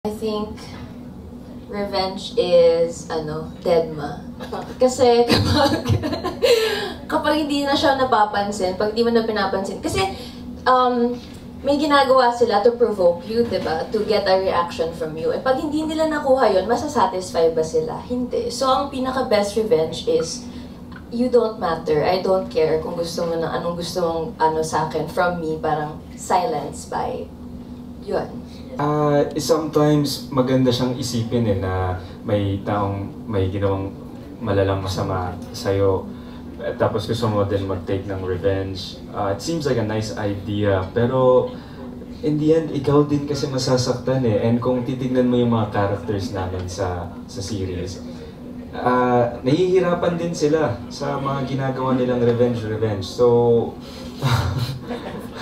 I think revenge is, deadma. Kasi kapag hindi na siya napapansin, pag di mo na pinapansin, kasi may ginagawa sila to provoke you, diba? To get a reaction from you. And pag hindi nila nakuha yun, masasatisfy ba sila? Hindi. So, ang pinaka-best revenge is, you don't matter. I don't care kung gusto mo na anong gusto mong sa akin from me, parang silence by yun. Sometimes maganda siyang isipin na may taong may ginawang malalang masama sa'yo, tapos gusto mo din mag-take ng revenge. It seems like a nice idea, pero in the end, ikaw din kasi masasaktan And kung titignan mo yung mga characters namin sa series, nahihirapan din sila sa mga ginagawa nilang revenge. So,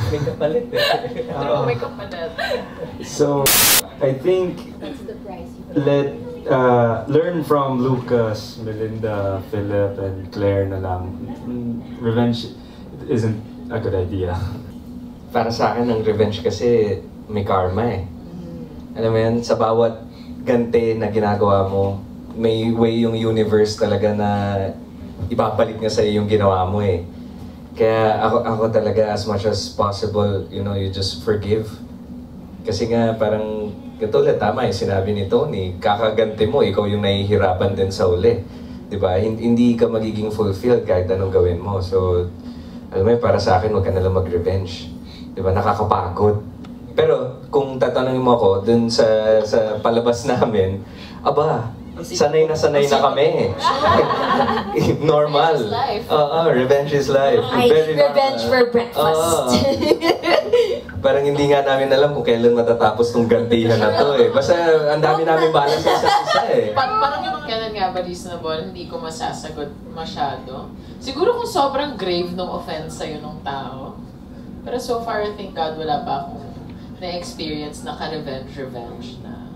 may kapalit may kapalit. So, I think learn from Lucas, Melinda, Philip, and Claire na lang. Revenge isn't a good idea. Para sa akin, ang revenge kasi may karma Alam mo yan, sa bawat ganti na ginagawa mo, may way yung universe talaga na ibabalik niya sa iyo yung ginawa mo Kaya ako talaga, as much as possible, you just forgive. Kasi nga, parang, katulad, tama yung sinabi ni Tony, kakaganti mo, ikaw yung nahihirapan din sa uli. Diba? Hindi ka magiging fulfilled kahit anong gawin mo. So, alam mo para sa akin, huwag ka nalang mag-revenge. Diba? Nakakapagod. Pero, kung tatanungin mo ako, dun sa palabas namin, sanay na kami Normal. Revenge is life. Revenge for breakfast. Parang hindi nga namin alam kung kailan matatapos tong gantihan na to Basta ang dami namin balas sa isa't isa Parang yung kailan nga ba reasonable, hindi ko masasagot masyado. Siguro kung sobrang grave nung offense sa'yo nung tao. Pero so far, thank God, wala pa akong na-experience na ka-revenge na